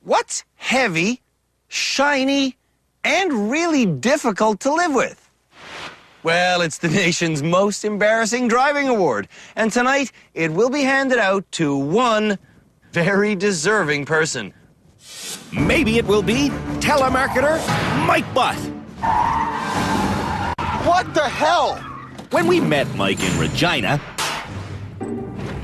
What's heavy, shiny, and really difficult to live with? Well, it's the nation's most embarrassing driving award. And tonight, it will be handed out to one very deserving person. Maybe it will be telemarketer Mike Butt. What the hell? When we met Mike in Regina,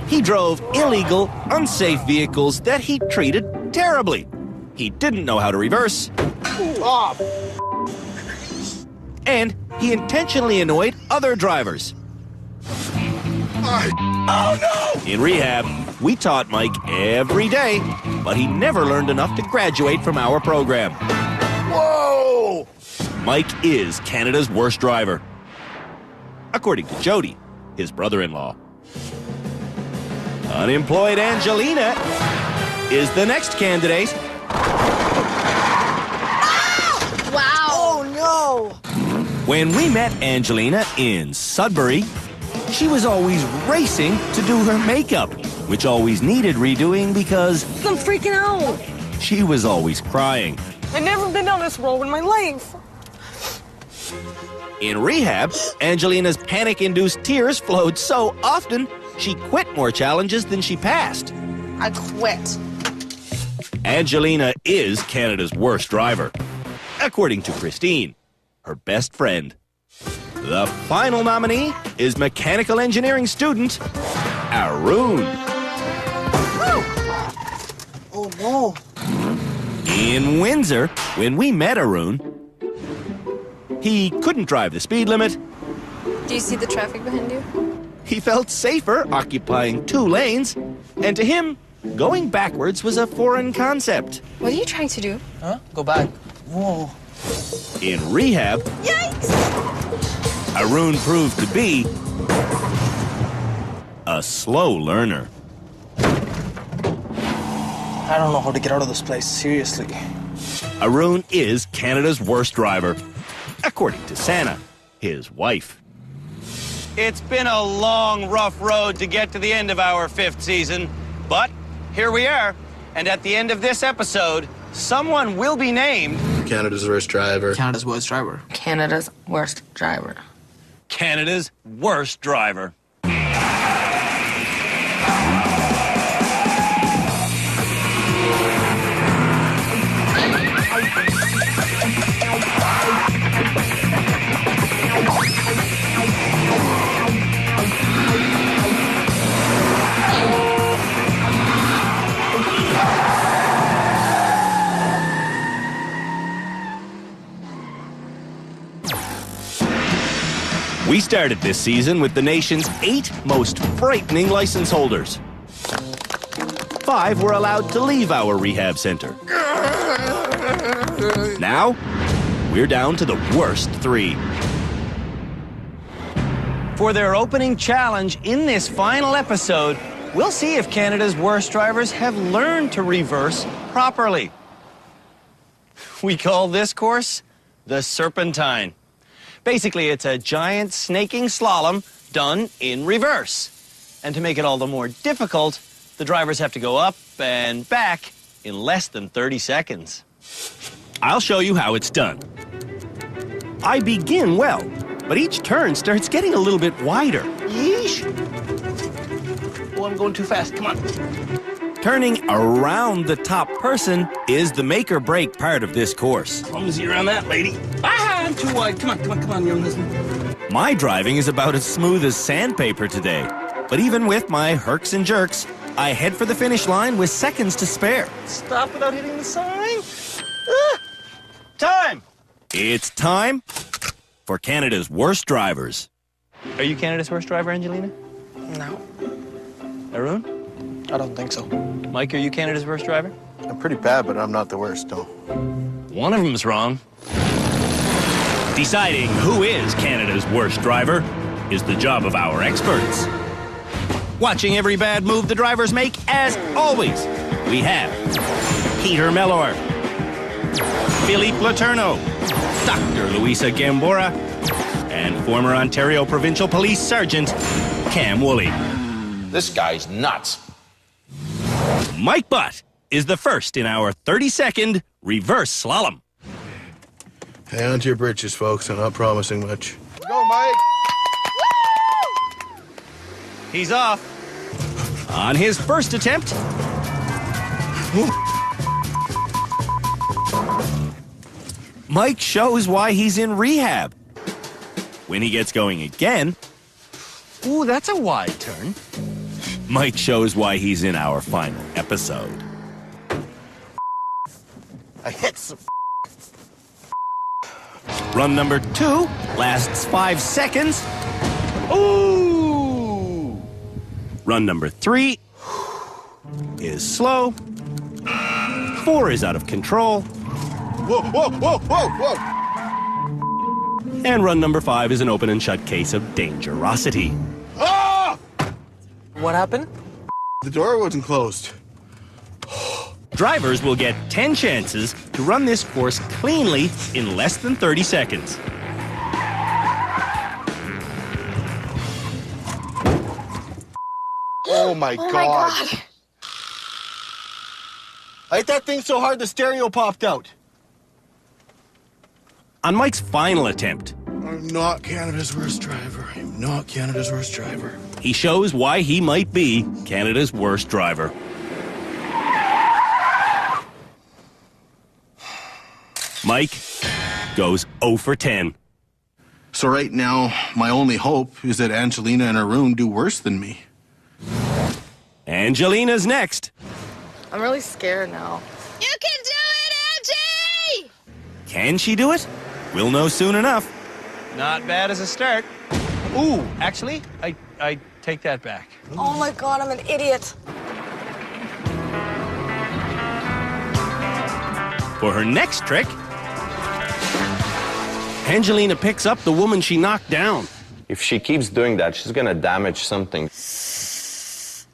he drove illegal, unsafe vehicles that he treated terribly. He didn't know how to reverse. Oh, And he intentionally annoyed other drivers. oh no! In rehab, we taught Mike every day, but he never learned enough to graduate from our program. Whoa! Mike is Canada's worst driver, according to Jody, his brother-in-law. Unemployed Angelina is the next candidate. Wow. Oh no! When we met Angelina in Sudbury, she was always racing to do her makeup, which always needed redoing because I'm freaking out. she was always crying. I've never been down this road in my life. In rehab, Angelina's panic-induced tears flowed so often, she quit more challenges than she passed. I quit. Angelina is Canada's worst driver, according to Christine, her best friend. The final nominee is mechanical engineering student Arun. Oh no! In Windsor, when we met Arun, he couldn't drive the speed limit. Do you see the traffic behind you? He felt safer occupying 2 lanes, and to him, going backwards was a foreign concept. What are you trying to do? Huh? Go back. Whoa. In rehab, Yikes! Arun proved to be a slow learner. I don't know how to get out of this place, seriously. Arun is Canada's worst driver, according to Sana, his wife. It's been a long, rough road to get to the end of our 5th season, but here we are. And at the end of this episode, someone will be named Canada's worst driver. Canada's worst driver. Canada's worst driver. Canada's worst driver. We started this season with the nation's 8 most frightening license holders. 5 were allowed to leave our rehab center. Now, we're down to the worst 3. For their opening challenge in this final episode, we'll see if Canada's worst drivers have learned to reverse properly. We call this course the Serpentine. Basically, it's a giant snaking slalom done in reverse. And to make it all the more difficult, the drivers have to go up and back in less than 30 seconds. I'll show you how it's done. I begin well, but each turn starts getting a little bit wider. Yeesh. Oh, I'm going too fast. Come on. Turning around the top person is the make or break part of this course. Clumsy around that, lady. Ah, I'm too wide. Come on, young husband. My driving is about as smooth as sandpaper today. But even with my herks and jerks, I head for the finish line with seconds to spare. Stop without hitting the sign. Time! It's time for Canada's worst drivers. Are you Canada's worst driver, Angelina? No, Arun? I don't think so. Mike, are you Canada's worst driver? I'm pretty bad, but I'm not the worst, no. One of them's wrong. Deciding who is Canada's worst driver is the job of our experts. Watching every bad move the drivers make, as always, we have Peter Mellor, Philippe Letourneau, Dr. Luisa Gambora, and former Ontario Provincial Police Sergeant Cam Woolley. This guy's nuts. Mike Butt is the first in our 30-second reverse slalom. Hang on to your britches, folks. I'm not promising much. Go, Mike. He's off. On his first attempt, Mike shows why he's in rehab. When he gets going again, Ooh, that's a wide turn. Mike shows why he's in our final episode. I hit some. Run number 2 lasts 5 seconds. Ooh! Run number 3 is slow. 4 is out of control. Whoa, whoa, whoa, whoa, whoa. And run number 5 is an open and shut case of dangerosity. Ah! What happened? The door wasn't closed. Drivers will get 10 chances to run this course cleanly in less than 30 seconds. Oh my God. I hit that thing so hard the stereo popped out. On Mike's final attempt, I'm not Canada's worst driver. I'm not Canada's worst driver. he shows why he might be Canada's worst driver. Mike goes 0 for 10. So right now, my only hope is that Angelina and Arun do worse than me. Angelina's next. I'm really scared now. You can do it, Angie! Can she do it? We'll know soon enough. Not bad as a start. Ooh, actually, I take that back. Oh my God, I'm an idiot. For her next trick, Angelina picks up the woman she knocked down. If she keeps doing that, she's gonna damage something.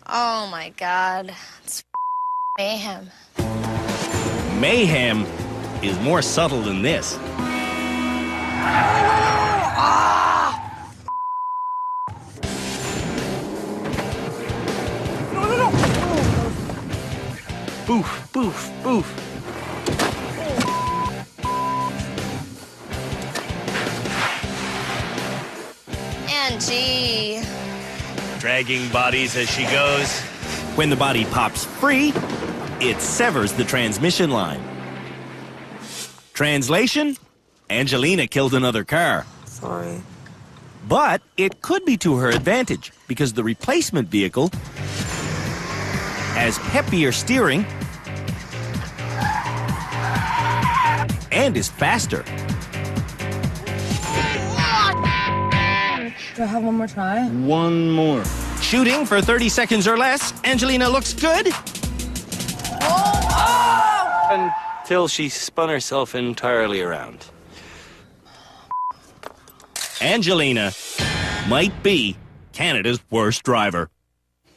Oh my God. It's mayhem. Mayhem is more subtle than this. Boof, boof, boof. Angie. Dragging bodies as she goes. When the body pops free, it severs the transmission line. Translation? Angelina killed another car. Sorry. But it could be to her advantage because the replacement vehicle has peppier steering and is faster. Do I have one more try? One more. Shooting for 30 seconds or less, Angelina looks good. Until she spun herself entirely around. Angelina might be Canada's worst driver.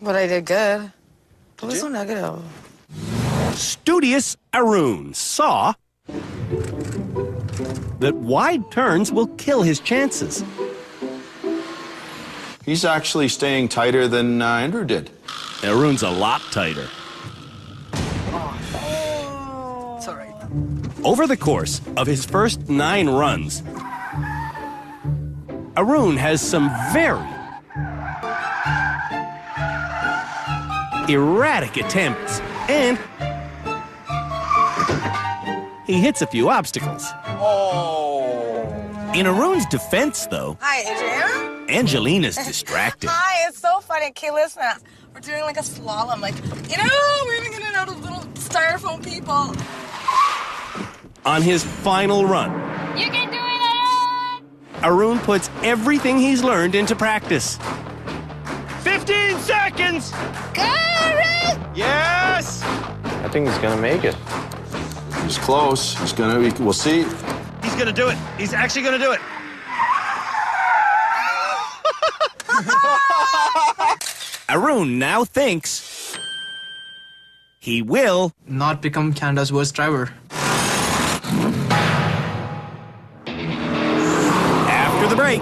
But I did good. It was so negative. Studious Arun saw that wide turns will kill his chances. He's actually staying tighter than Andrew did. Arun's a lot tighter. It's all right. Over the course of his first 9 runs, Arun has some very erratic attempts, and he hits a few obstacles. In Arun's defense, though, Hi, Adriana. Angelina's distracted. Hi, it's so funny. Okay, listen, we're doing like a slalom. Like, we're even getting out of little styrofoam people. On his final run, You can do it, Arun puts everything he's learned into practice. 15 seconds! Aaron! Yes! I think he's gonna make it. He's close. He's gonna. We'll see. He's gonna do it. He's actually gonna do it. Arun now thinks he will not become Canada's worst driver. after the break.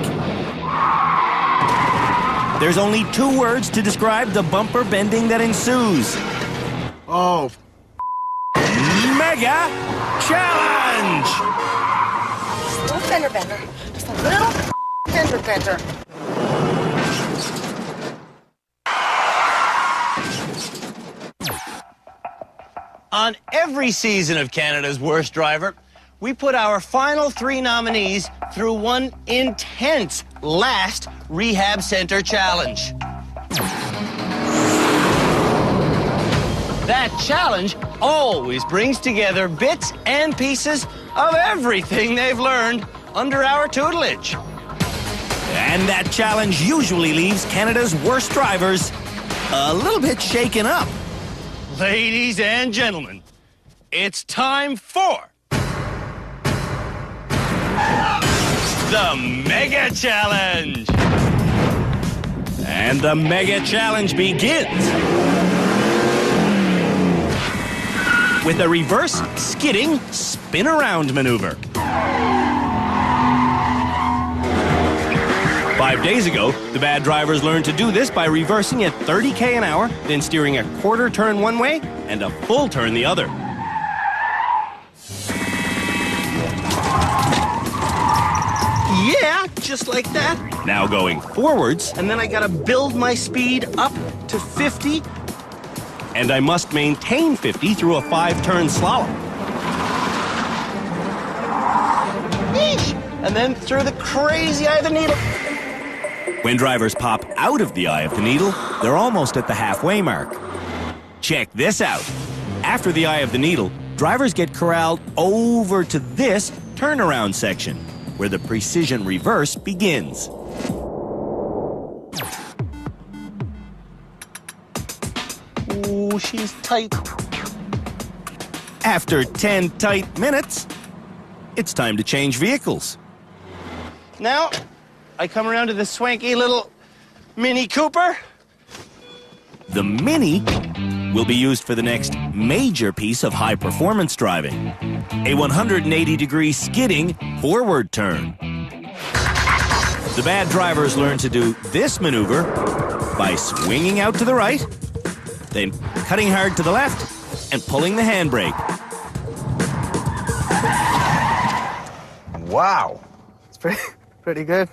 There's only 2 words to describe the bumper bending that ensues. Oh, Mega Challenge! Little fender bender. Just a little fender bender. On every season of Canada's Worst Driver, we put our final 3 nominees through one intense last rehab center challenge. That challenge always brings together bits and pieces of everything they've learned under our tutelage. And that challenge usually leaves Canada's worst drivers a little bit shaken up. Ladies and gentlemen, it's time for the Mega Challenge. And the Mega Challenge begins with a reverse skidding spin-around maneuver. 5 days ago, the bad drivers learned to do this by reversing at 30 an hour, then steering a quarter turn one way and a full turn the other. Yeah, just like that. Now going forwards, And then I gotta build my speed up to 50. and I must maintain 50 through a 5-turn slalom. Yeesh. And then through the crazy eye of the needle. When drivers pop out of the eye of the needle, they're almost at the halfway mark. Check this out. After the eye of the needle, drivers get corralled over to this turnaround section, where the precision reverse begins. Ooh, she's tight. After 10 tight minutes, it's time to change vehicles. Now, I come around to the swanky little Mini Cooper. The Mini will be used for the next major piece of high-performance driving, a 180-degree skidding forward turn. The bad drivers learn to do this maneuver by swinging out to the right, then cutting hard to the left and pulling the handbrake. Wow. It's pretty good.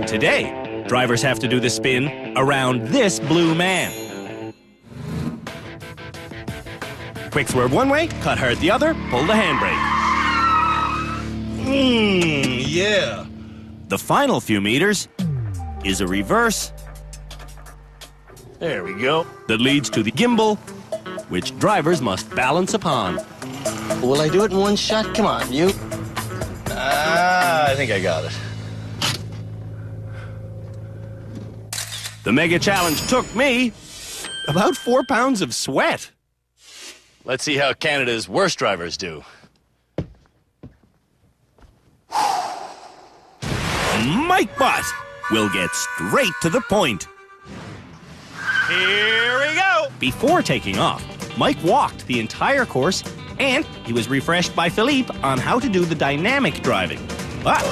Today, drivers have to do the spin around this blue man. Quick swerve one way, cut hard the other, pull the handbrake. Yeah. The final few meters is a reverse There we go. that leads to the gimbal, which drivers must balance upon. Will I do it in one shot? Come on, you. I think I got it. The Mega Challenge took me about 4 pounds of sweat. Let's see how Canada's worst drivers do. Mike Butt will get straight to the point. Here we go. Before taking off, Mike walked the entire course, and he was refreshed by Philippe on how to do the dynamic driving. But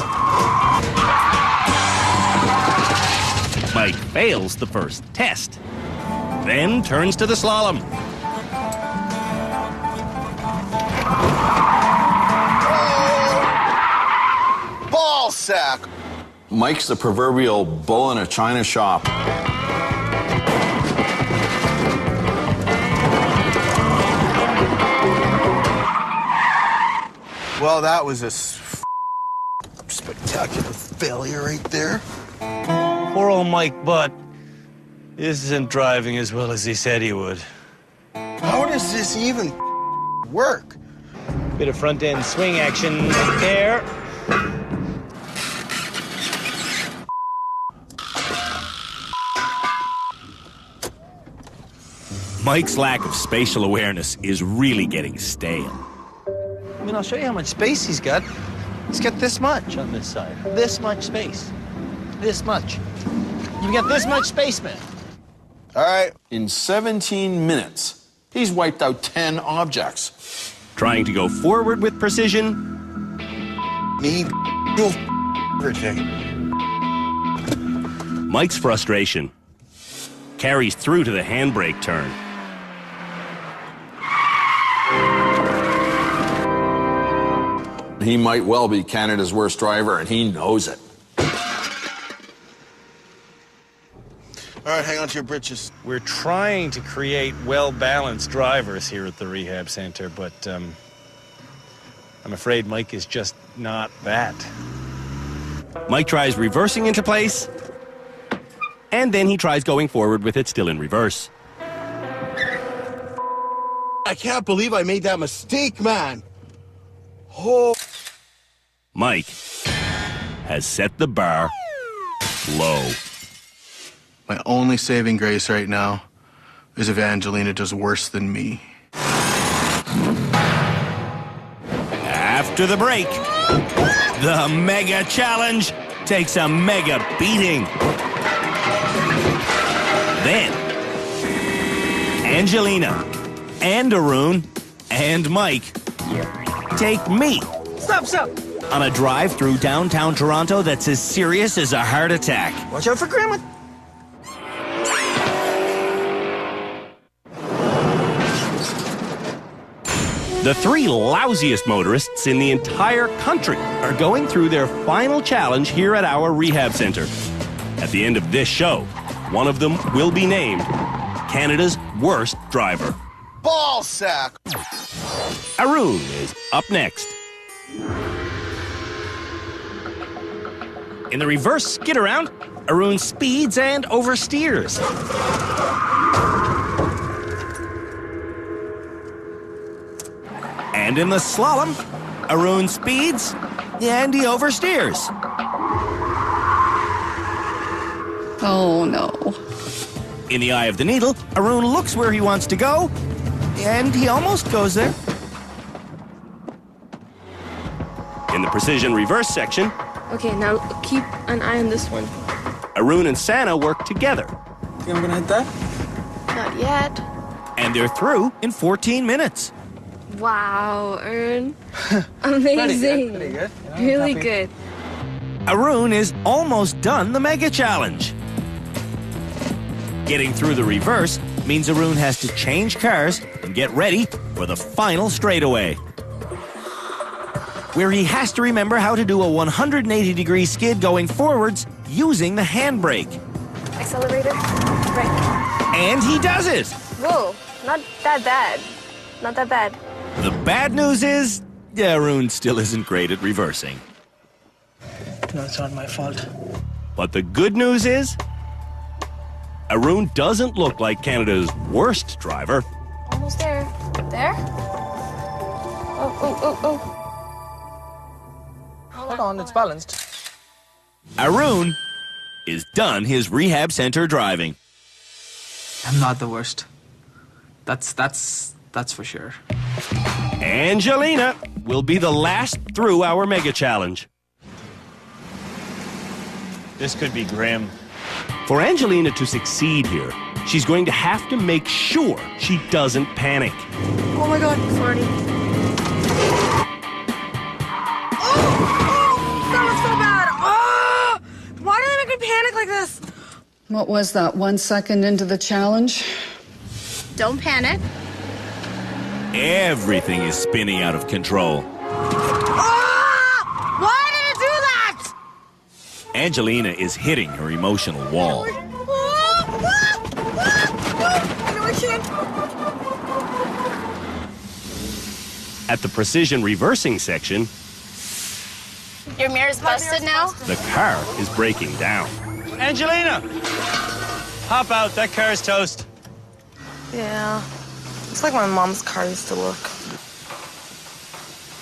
Mike fails the first test, then turns to the slalom. Ball sack. Mike's the proverbial bull in a china shop. Well, that was a spectacular failure right there. Poor old Mike Butt isn't driving as well as he said he would. How does this even work? Bit of front end swing action right there. Mike's lack of spatial awareness is really getting stale. I mean, I'll show you how much space he's got. He's got this much on this side. This much space. This much. You've got this much space, man. All right. In 17 minutes, he's wiped out 10 objects. Trying to go forward with precision, Me, do everything. Mike's frustration carries through to the handbrake turn. He might well be Canada's worst driver, and he knows it. All right, hang on to your britches. We're trying to create well-balanced drivers here at the rehab center, but I'm afraid Mike is just not that. Mike tries reversing into place, and then he tries going forward with it still in reverse. I can't believe I made that mistake, man. Oh. Mike has set the bar low. My only saving grace right now is if Angelina does worse than me. After the break, the Mega Challenge takes a mega beating. Then, Angelina and Arun and Mike take me Stop! on a drive through downtown Toronto that's as serious as a heart attack. Watch out for Grandma. The three lousiest motorists in the entire country are going through their final challenge here at our rehab center. At the end of this show, one of them will be named Canada's worst driver. Ball sack. Arun is up next. In the reverse skid around, Arun speeds and oversteers. And in the slalom, Arun speeds and he oversteers. Oh, no. In the eye of the needle, Arun looks where he wants to go, and he almost goes there. In the precision reverse section, Okay, now keep an eye on this one. Arun and Sana work together, Think I'm gonna hit that? Not yet. and they're through in 14 minutes. Wow, Ern. Amazing. Pretty good. Yeah, Really happy. good. Arun is almost done the Mega Challenge. Getting through the reverse means Arun has to change cars and get ready for the final straightaway, where he has to remember how to do a 180-degree skid going forwards using the handbrake. Accelerator. Brake. And he does it! Whoa, not that bad. Not that bad. The bad news is, Arun still isn't great at reversing. No, it's not my fault. But the good news is, Arun doesn't look like Canada's worst driver. Almost there. There? Oh. Hold on, it's balanced. Arun is done his rehab center driving. I'm not the worst. That's for sure. Angelina will be the last through our Mega Challenge. This could be grim. For Angelina to succeed here, she's going to have to make sure she doesn't panic. Oh my god. 40. That was so bad. Oh! Why do they make me panic like this? What was that, 1 second into the challenge? Don't panic. Everything is spinning out of control. Ah! Why did it do that? Angelina is hitting her emotional wall. I know I can't. At the precision reversing section, Your mirror's busted now? the car is breaking down. Angelina! Hop out, that car's toast. Yeah. It's like my mom's car used to look.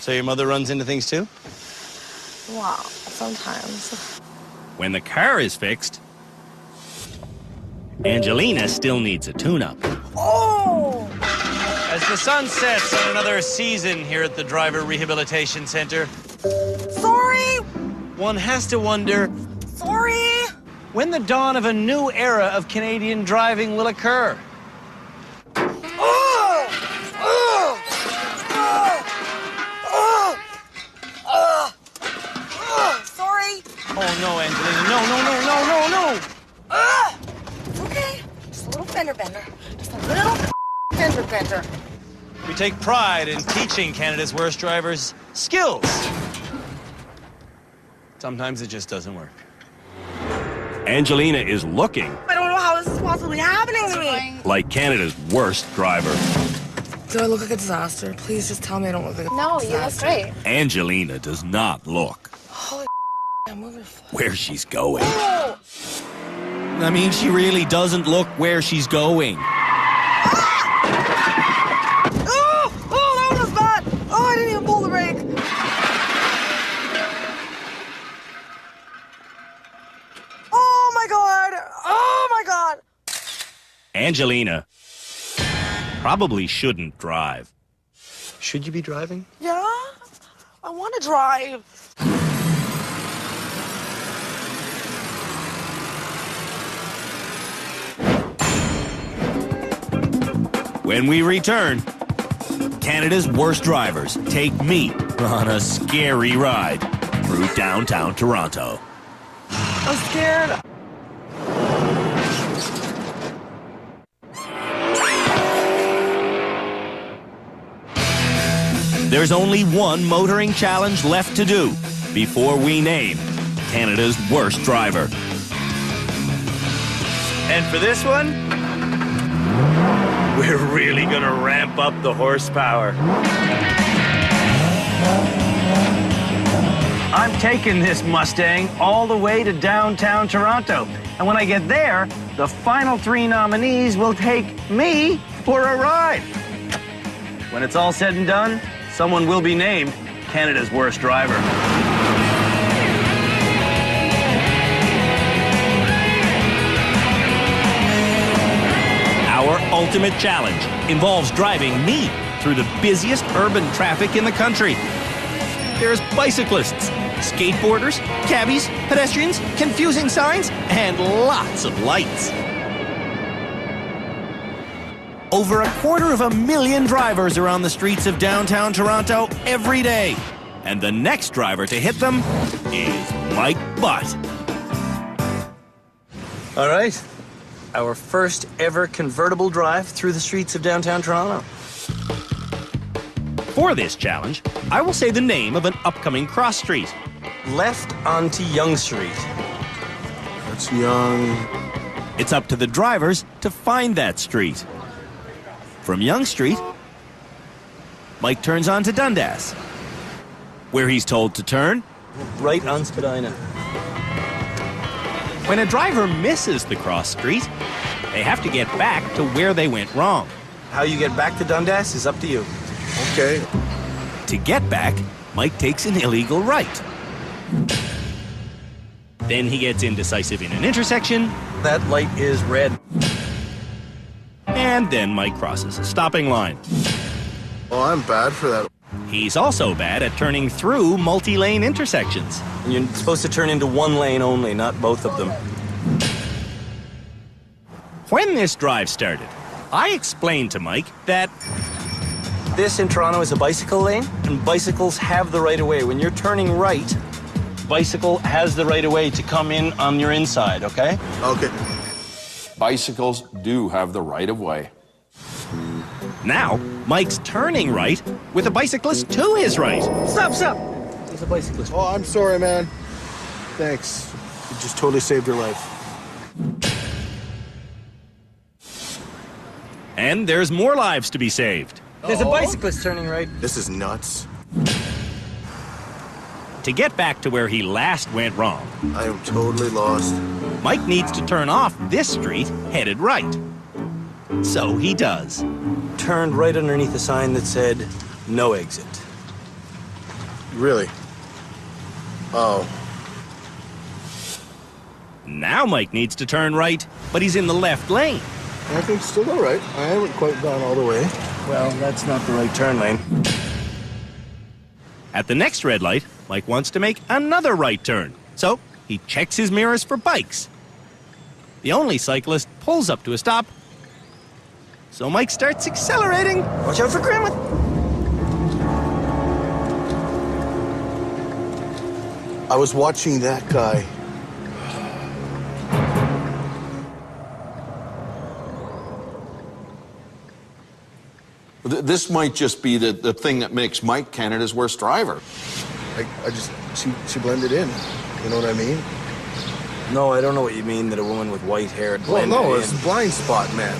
So your mother runs into things too? Wow, sometimes. When the car is fixed, Angelina still needs a tune-up. Oh! As the sun sets on another season here at the Driver Rehabilitation Center, Sorry! one has to wonder Sorry! when the dawn of a new era of Canadian driving will occur. Sorry! Oh no, Angelina, no. It's okay. Just a little fender bender. Just a little fender bender. We take pride in teaching Canada's worst drivers skills. Sometimes it just doesn't work. Angelina is looking I don't know how this is possibly happening to me. like Canada's worst driver. Do I look like a disaster? Please just tell me I don't look like a No, disaster. you look great. Angelina does not look Holy I'm moving slow. where she's going. Oh! I mean, she really doesn't look where she's going. Oh, that one was bad. Oh, I didn't even pull the brake. Oh my god. Oh my god. Angelina probably shouldn't drive. Should you be driving? Yeah? I want to drive. When we return, Canada's worst drivers take me on a scary ride through downtown Toronto. I'm scared. There's only one motoring challenge left to do before we name Canada's worst driver. And for this one, we're really gonna ramp up the horsepower. I'm taking this Mustang all the way to downtown Toronto. And when I get there, the final 3 nominees will take me for a ride. When it's all said and done, someone will be named Canada's worst driver. Our ultimate challenge involves driving me through the busiest urban traffic in the country. There's bicyclists, skateboarders, cabbies, pedestrians, confusing signs, and lots of lights. Over 250,000 drivers are on the streets of downtown Toronto every day. And the next driver to hit them is Mike Butt. All right, our first ever convertible drive through the streets of downtown Toronto. For this challenge, I will say the name of an upcoming cross street. Left onto Yonge Street. That's young. It's up to the drivers to find that street. From Yonge Street, Mike turns onto Dundas, where he's told to turn Right on Spadina. When a driver misses the cross street, they have to get back to where they went wrong. How you get back to Dundas is up to you. Okay. To get back, Mike takes an illegal right. Then he gets indecisive in an intersection. That light is red. And then Mike crosses a stopping line. Oh, I'm bad for that. He's also bad at turning through multi-lane intersections. And you're supposed to turn into one lane only, not both of them. When this drive started, I explained to Mike that This in Toronto is a bicycle lane, and bicycles have the right of way. When you're turning right, bicycle has the right of way to come in on your inside, okay? Okay. Bicycles do have the right of way. now Mike's turning right with a bicyclist to his right. Stop, stop! There's a bicyclist. Oh, I'm sorry, man. Thanks. You just totally saved your life. And there's more lives to be saved. There's a bicyclist turning right. This is nuts. To get back to where he last went wrong, I am totally lost. Mike needs to turn off this street headed right. So he does. Turned right underneath a sign that said, no exit. Really? Oh. Now Mike needs to turn right, but he's in the left lane. I think still all right. I haven't quite gone all the way. Well, that's not the right turn lane. At the next red light, Mike wants to make another right turn. So he checks his mirrors for bikes. The only cyclist pulls up to a stop. So Mike starts accelerating. Watch out for Grandma. I was watching that guy. This might just be the thing that makes Mike Canada's worst driver. She blended in. You know what I mean? No, I don't know what you mean that a woman with white hair Well, blended no, in. it's blind spot, man.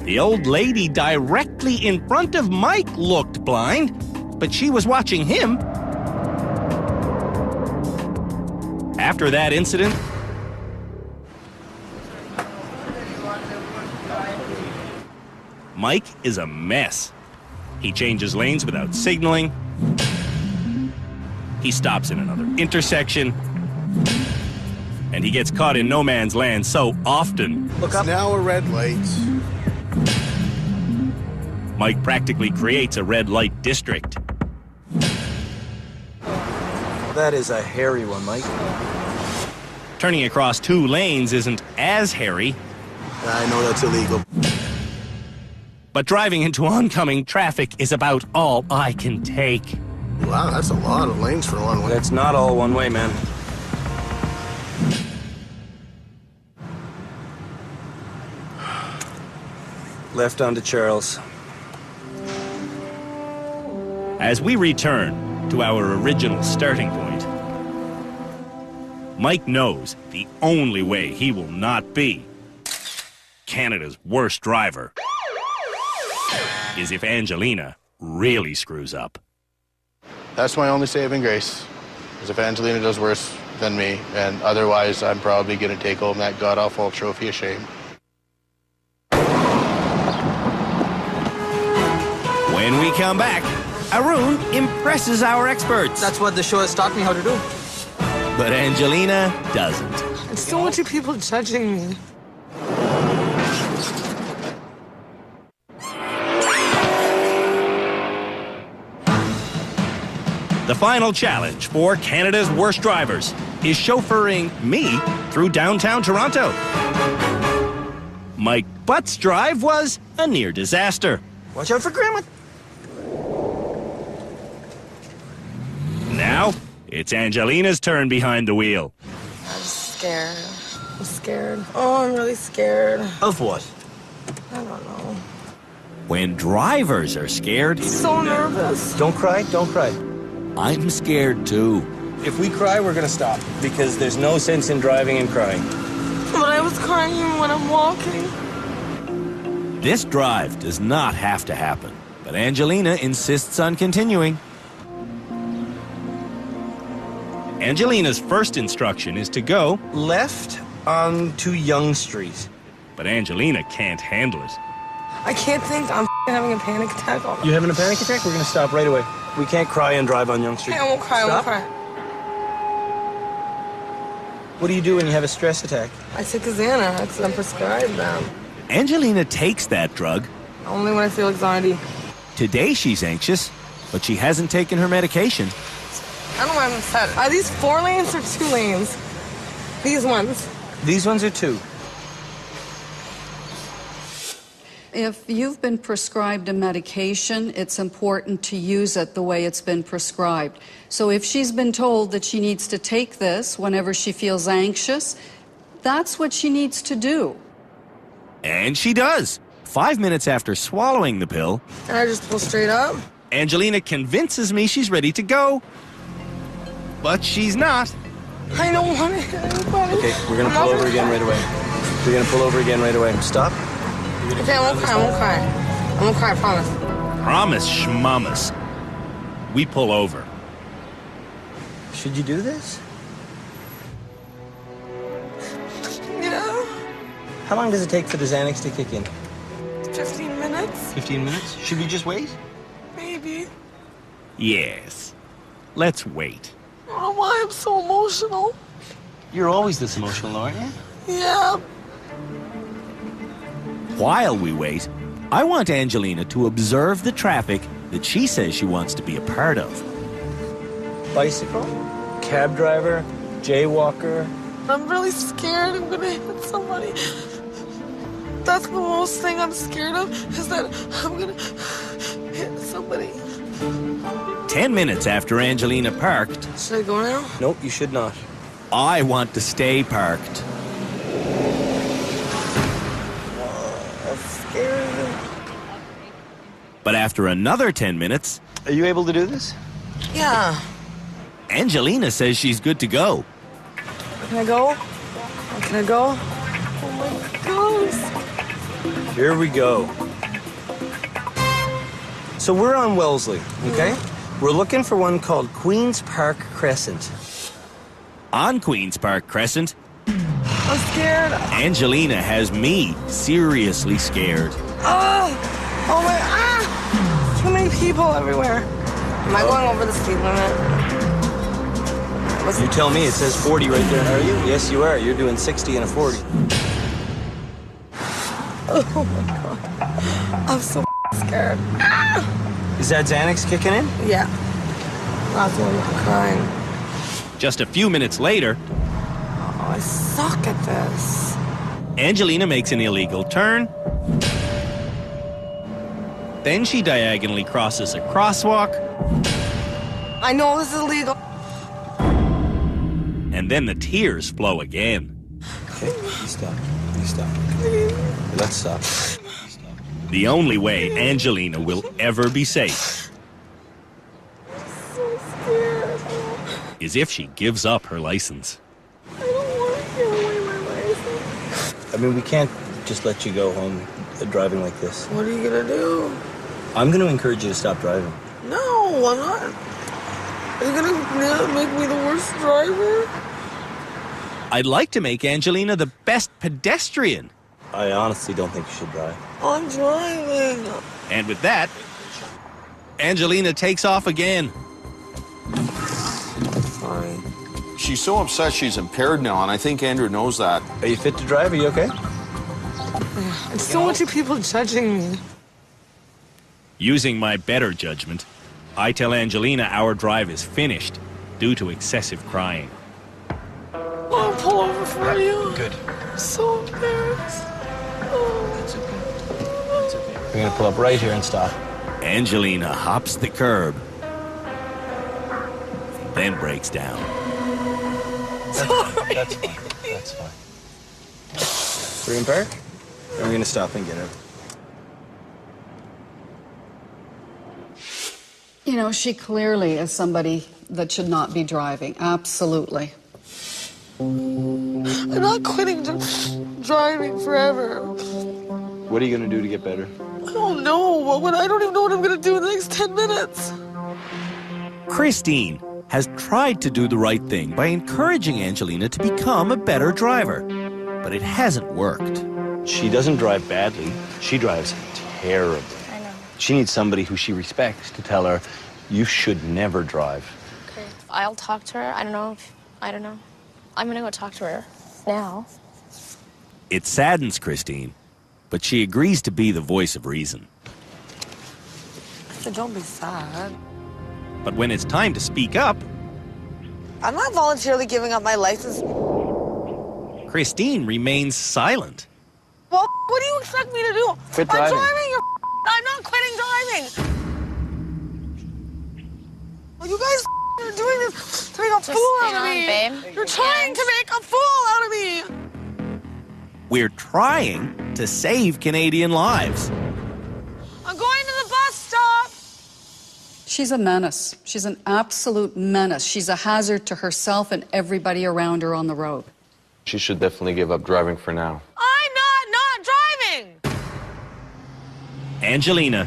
The old lady directly in front of Mike looked blind, but she was watching him. After that incident, Mike is a mess. He changes lanes without signaling. He stops in another intersection. And he gets caught in no man's land so often. Look up. Now a red light. Mike practically creates a red light district. That is a hairy one, Mike. Turning across 2 lanes isn't as hairy, I know that's illegal. but driving into oncoming traffic is about all I can take. Wow, that's a lot of lanes for one way. That's not all one way, man. Left onto Charles. As we return to our original starting point, Mike knows the only way he will not be Canada's worst driver is if Angelina really screws up. That's my only saving grace, is if Angelina does worse than me, and otherwise I'm probably going to take home that god-awful trophy of shame. When we come back, Arun impresses our experts. That's what the show has taught me how to do. But Angelina doesn't. There's so much people judging me. The final challenge for Canada's worst drivers is chauffeuring me through downtown Toronto. Mike Butt's drive was a near disaster. Watch out for Grandma. Now, it's Angelina's turn behind the wheel. I'm scared. I'm scared. Oh, I'm really scared. Of what? I don't know. When drivers are scared, So nervous. Don't cry, don't cry. I'm scared too. If we cry, we're gonna stop. Because there's no sense in driving and crying. But I was crying even when I'm walking. This drive does not have to happen, but Angelina insists on continuing. Angelina's first instruction is to go, Left onto Yonge Street. but Angelina can't handle it. I can't think. I'm having a panic attack. Oh, You having a panic attack? We're gonna stop right away. We can't cry and drive on Yonge Street. I won't cry. I won't Stop. cry. What do you do when you have a stress attack? I take a Xanax. I'm prescribed them. Angelina takes that drug. Only when I feel anxiety. Today she's anxious, but she hasn't taken her medication. I don't know why I'm upset. Are these 4 lanes or 2 lanes? These ones. These ones are 2. If you've been prescribed a medication, it's important to use it the way it's been prescribed. So if she's been told that she needs to take this whenever she feels anxious, that's what she needs to do. And she does. 5 minutes after swallowing the pill, And I just pull straight up. Angelina convinces me she's ready to go. But she's not. I don't want to hit anybody. Okay, we're gonna pull over again right away. We're gonna pull over again right away. Stop. Okay, I won't cry. I won't cry. I won't cry. I promise. Promise schmamas. We pull over. Should you do this? Yeah. How long does it take for the Xanax to kick in? 15 minutes? 15 minutes? Should we just wait? Maybe. Yes. Let's wait. I don't know why I'm so emotional. You're always this emotional, aren't you? Yeah. While we wait, I want Angelina to observe the traffic that she says she wants to be a part of. Bicycle, cab driver, jaywalker. I'm really scared I'm gonna hit somebody. That's the most thing I'm scared of, is that I'm gonna hit somebody. 10 minutes after Angelina parked, Should I go now? Nope, you should not. I want to stay parked. I'm scared. But after another 10 minutes, Are you able to do this? Yeah. Angelina says she's good to go. Can I go? Can I go? Oh my gosh. Here we go. So we're on Wellesley, okay? We're looking for one called Queen's Park Crescent. On Queen's Park Crescent, I'm scared. Angelina has me seriously scared. Oh my, too many people everywhere. Am I going over the speed limit? You tell me, it says 40 right there, are you? Yes, you are. You're doing 60 and a 40. Oh my God. I'm so scared. Is that Xanax kicking in? Yeah. That's when I'm crying. Just a few minutes later, Oh, I suck at this. Angelina makes an illegal turn. Then she diagonally crosses a crosswalk. I know this is illegal. And then the tears flow again. Okay, you stop. You stop. Let's stop. The only way Angelina will ever be safe So scared. is if she gives up her license. I don't want to give away my license. I mean, we can't just let you go home driving like this. What are you gonna do? I'm going to encourage you to stop driving. No, why not? Are you gonna make me the worst driver? I'd like to make Angelina the best pedestrian. I honestly don't think you should drive. I'm driving. And with that, Angelina takes off again. Sorry. She's so upset she's impaired now, and I think Andrew knows that. Are you fit to drive? Are you okay? And so many people judging me. Using my better judgment, I tell Angelina our drive is finished due to excessive crying. I'll pull over for you. Good. I'm so embarrassed. Oh. That's okay. That's okay. We're going to pull up right here and stop. Angelina hops the curb, then breaks down. Sorry. That's fine. That's fine. We're in park? And we're going to stop and get her. You know, she clearly is somebody that should not be driving. Absolutely. I'm not quitting driving forever. What are you going to do to get better? I don't know. I don't even know what I'm going to do in the next 10 minutes. Christine has tried to do the right thing by encouraging Angelina to become a better driver, but it hasn't worked. She doesn't drive badly. She drives terribly. I know. She needs somebody who she respects to tell her, you should never drive. Okay. I'll talk to her. I don't know. I'm gonna go talk to her now. It saddens Christine, but she agrees to be the voice of reason. So don't be sad. But when it's time to speak up, I'm not voluntarily giving up my license. Christine remains silent. Well, what do you expect me to do? Quit I'm driving. driving. I'm not quitting driving. Well, you guys are doing this to make a fool out of me. Babe. You're trying to make a fool out of me. We're trying to save Canadian lives. I'm going to the bus stop. She's a menace. She's an absolute menace. She's a hazard to herself and everybody around her on the road. She should definitely give up driving for now. I'm not driving. Angelina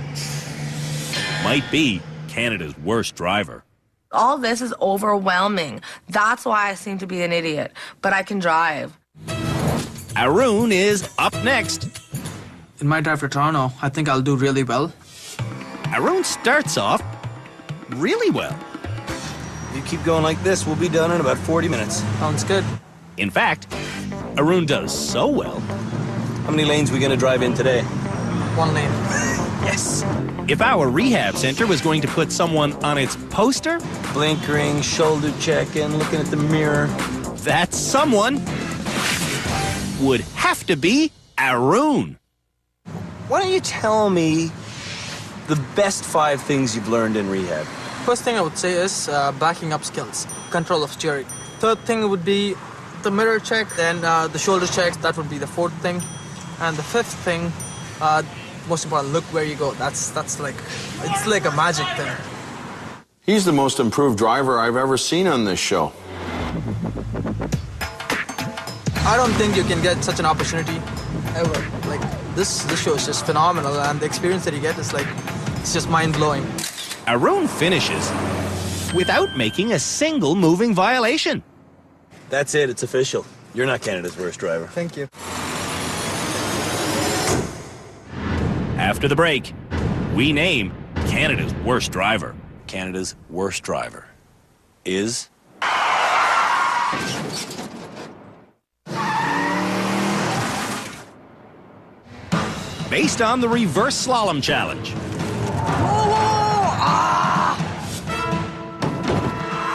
might be Canada's worst driver. All this is overwhelming. That's why I seem to be an idiot. But I can drive. Arun is up next. In my drive to Toronto, I think I'll do really well. Arun starts off really well. If you keep going like this, we'll be done in about 40 minutes. Sounds good. In fact, Arun does so well. How many lanes are we going to drive in today? 1 lane. Yes. If our rehab center was going to put someone on its poster, Blinkering, shoulder checking, looking at the mirror. that someone would have to be Arun. Why don't you tell me the best 5 things you've learned in rehab? First thing I would say is backing up skills, control of steering. Third thing would be the mirror check, then the shoulder check. That would be the 4th thing. And the 5th thing, most important, look where you go. That's like, it's like a magic thing. He's the most improved driver I've ever seen on this show. I don't think you can get such an opportunity ever. Like, this show is just phenomenal, and the experience that you get is like, it's just mind-blowing. Arun finishes without making a single moving violation. That's it. It's official. You're not Canada's worst driver. Thank you. After the break, we name Canada's worst driver. Canada's worst driver is... Based on the reverse slalom challenge.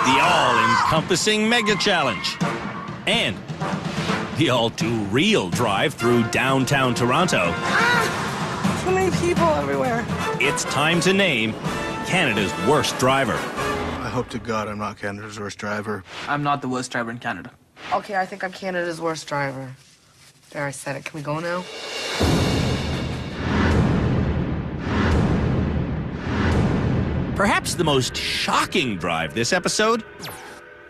The all-encompassing mega challenge. And the all-too-real drive through downtown Toronto. Too many people everywhere. It's time to name Canada's worst driver. I hope to God I'm not Canada's worst driver. I'm not the worst driver in Canada. Okay, I think I'm Canada's worst driver. There, I said it. Can we go now? Perhaps the most shocking drive this episode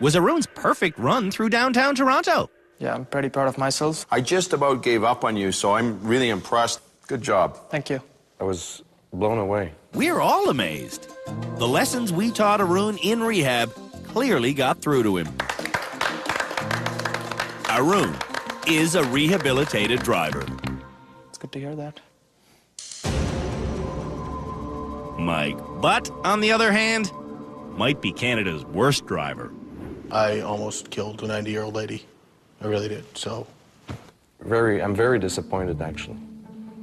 was Arun's perfect run through downtown Toronto. Yeah, I'm pretty proud of myself. I just about gave up on you, so I'm really impressed. Good job. Thank you. I was blown away. We're all amazed. The lessons we taught Arun in rehab clearly got through to him. Arun is a rehabilitated driver. It's good to hear that. Mike Butt, on the other hand, might be Canada's worst driver. I almost killed a 90-year-old lady. I really did, so... I'm very disappointed, actually.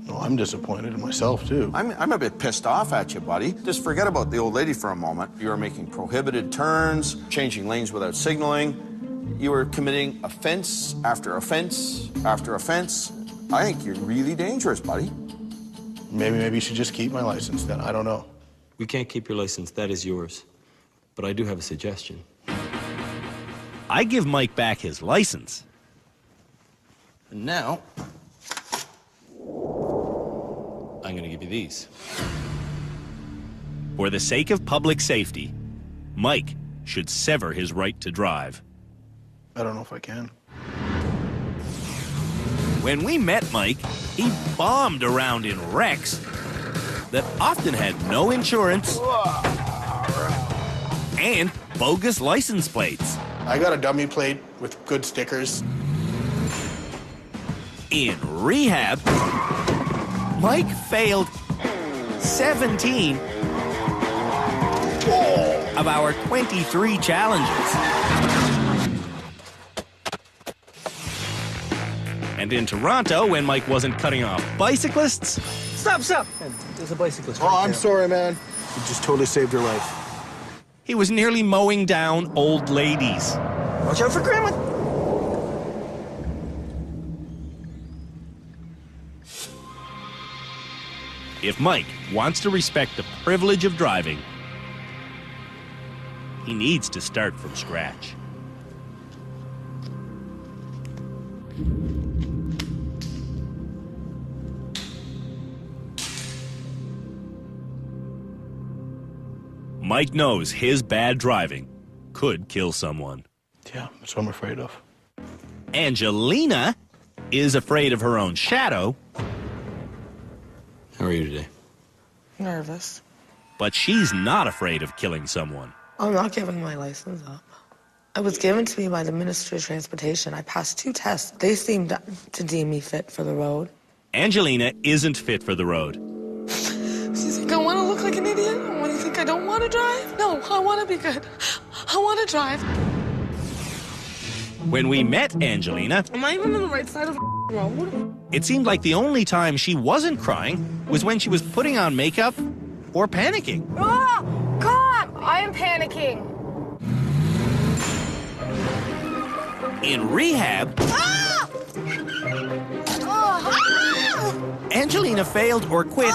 No, I'm disappointed in myself, too. I'm a bit pissed off at you, buddy. Just forget about the old lady for a moment. You were making prohibited turns, changing lanes without signaling. You were committing offense after offense after offense. I think you're really dangerous, buddy. Maybe you should just keep my license then. I don't know. We can't keep your license. That is yours. But I do have a suggestion. I give Mike back his license. And now, I'm going to give you these. For the sake of public safety, Mike should sever his right to drive. I don't know if I can. When we met Mike, he bombed around in wrecks that often had no insurance and bogus license plates. I got a dummy plate with good stickers. In rehab, Mike failed 17 of our 23 challenges. And in Toronto, when Mike wasn't cutting off bicyclists... Stop! There's a bicyclist. Oh, right I'm there. sorry, man. You just totally saved your life. He was nearly mowing down old ladies. Watch out for Grandma. If Mike wants to respect the privilege of driving, he needs to start from scratch. Mike knows his bad driving could kill someone. Yeah, that's what I'm afraid of. Angelina is afraid of her own shadow. How are you today? Nervous. But she's not afraid of killing someone. I'm not giving my license up. It was given to me by the Ministry of Transportation. I passed 2 tests. They seemed to deem me fit for the road. Angelina isn't fit for the road. Do you think I want to look like an idiot? Or do you think I don't want to drive? No, I want to be good. I want to drive. When we met Angelina, Am I even on the right side of the road? it seemed like the only time she wasn't crying was when she was putting on makeup or panicking. Oh, God! I am panicking. In rehab, Angelina failed or quit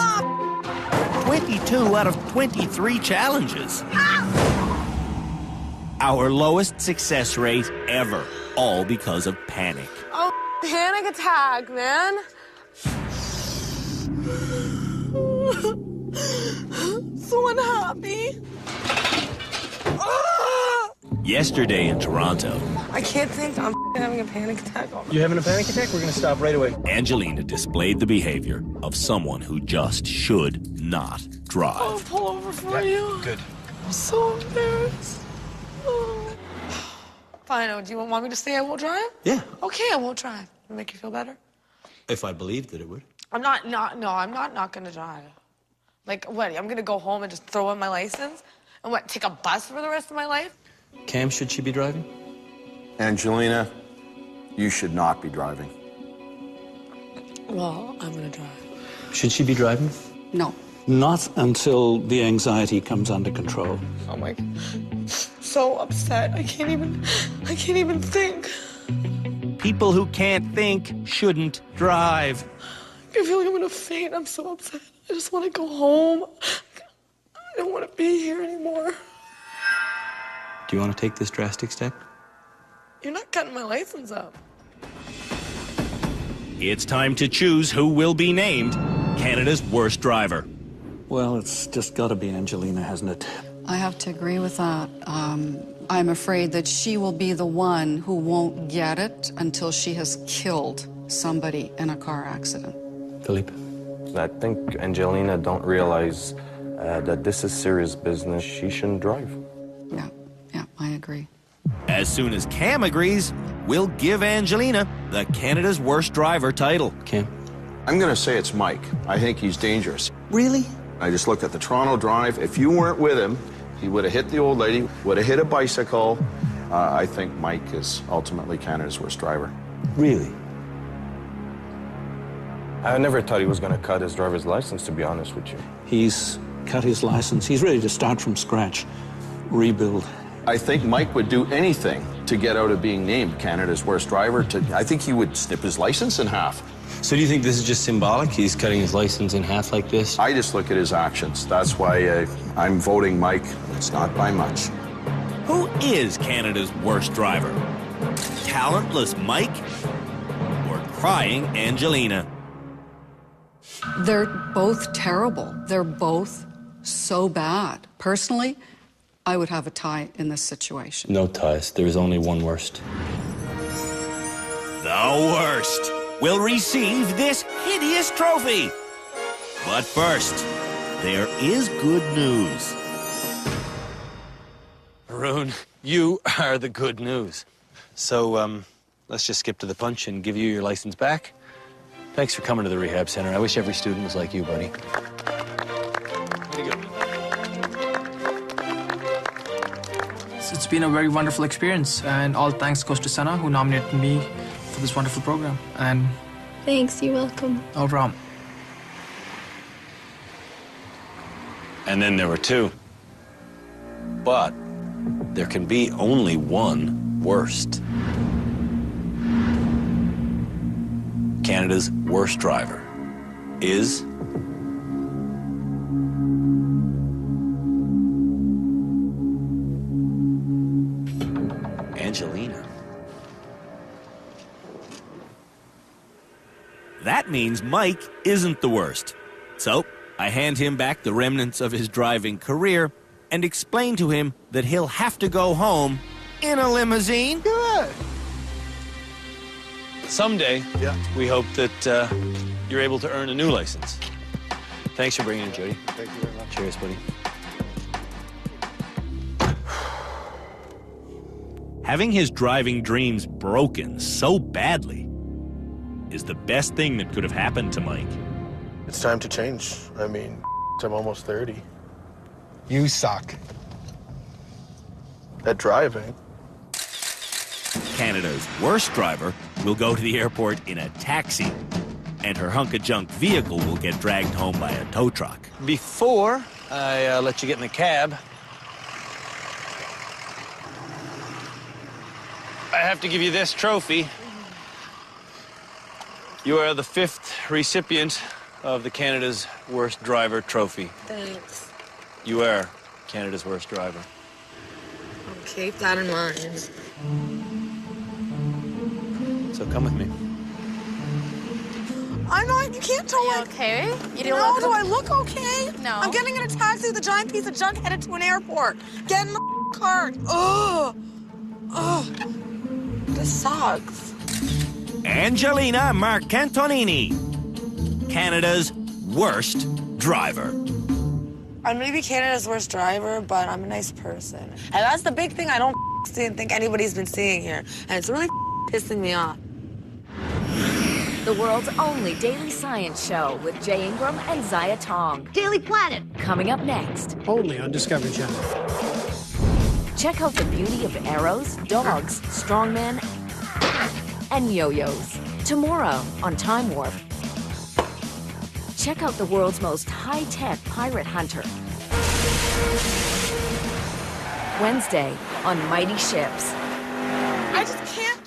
22 out of 23 challenges. Our lowest success rate ever, all because of panic. Oh, panic attack, man. so unhappy. Ah! Yesterday in Toronto, I can't think. I'm having a panic attack. You having a panic attack? We're gonna stop right away. Angelina displayed the behavior of someone who just should not I'll drive. pull over for you. Good. I'm so embarrassed. Oh. Fine. Do you want me to say I won't drive? Yeah. Okay, I won't drive. It'll make you feel better. If I believed that it would. I'm not gonna drive. Like, what? I'm gonna go home and just throw in my license? And what, take a bus for the rest of my life? Cam, should she be driving? Angelina, you should not be driving. Well, I'm gonna drive. Should she be driving? No. Not until the anxiety comes under control. Oh my, so upset. I can't even think. People who can't think shouldn't drive. I feel like I'm gonna faint. I'm so upset. I just want to go home. I don't want to be here anymore. Do you want to take this drastic step? You're not cutting my license up. It's time to choose who will be named Canada's worst driver. Well, it's just got to be Angelina, hasn't it? I have to agree with that. I'm afraid that she will be the one who won't get it until she has killed somebody in a car accident. Philippe? I think Angelina don't realize that this is serious business. She shouldn't drive. Yeah, I agree. As soon as Cam agrees, we'll give Angelina the Canada's worst driver title. Cam? I'm going to say it's Mike. I think he's dangerous. Really? I just looked at the Toronto Drive. If you weren't with him, he would have hit the old lady, would have hit a bicycle. I think Mike is ultimately Canada's worst driver. Really? I never thought he was going to cut his driver's license, to be honest with you. He's cut his license. He's ready to start from scratch, rebuild. I think Mike would do anything to get out of being named Canada's worst driver. I think he would snip his license in half. So do you think this is just symbolic? He's cutting his license in half like this? I just look at his actions. That's why I'm voting Mike. It's not by much. Who is Canada's worst driver? Talentless Mike or crying Angelina? They're both terrible. They're both so bad. Personally, I would have a tie in this situation. No ties. There's only one worst. The worst will receive this hideous trophy. But first, there is good news. Arun, you are the good news. So, let's just skip to the punch and give you your license back. Thanks for coming to the rehab center. I wish every student was like you, buddy. Way to go. It's been a very wonderful experience, and all thanks goes to Sana, who nominated me for this wonderful program. And Thanks, you're welcome. no problem. And then there were two. But there can be only one worst. Canada's worst driver is Angelina. That means Mike isn't the worst. So I hand him back the remnants of his driving career and explain to him that he'll have to go home in a limousine. Good. Someday, Yeah. we hope that you're able to earn a new license. Thanks for bringing it, Jody. Thank you very much. Cheers, buddy. Having his driving dreams broken so badly is the best thing that could have happened to Mike. It's time to change. I mean, I'm almost 30. You suck. At driving. Canada's worst driver will go to the airport in a taxi, and her hunk-of-junk vehicle will get dragged home by a tow truck. Before I let you get in the cab, I have to give you this trophy. You are the 5th recipient of the Canada's Worst Driver trophy. Thanks. You are Canada's worst driver. I'll keep that in mind. So come with me. I'm not, you can't tell Are you like... okay? You No, don't do I look okay? No. I'm getting in a taxi with a giant piece of junk headed to an airport. Get in the car. Ugh. Ugh. This sucks. Angelina Marcantonini, Canada's worst driver. I may be Canada's worst driver, but I'm a nice person. And that's the big thing I don't think anybody's been seeing here. And it's really pissing me off. The world's only daily science show with Jay Ingram and Zaya Tong. Daily Planet. Coming up next. Only on Discovery Channel. Check out the beauty of arrows, dogs, strongmen, and yo-yos. Tomorrow on Time Warp. Check out the world's most high-tech pirate hunter. Wednesday on Mighty Ships. I just can't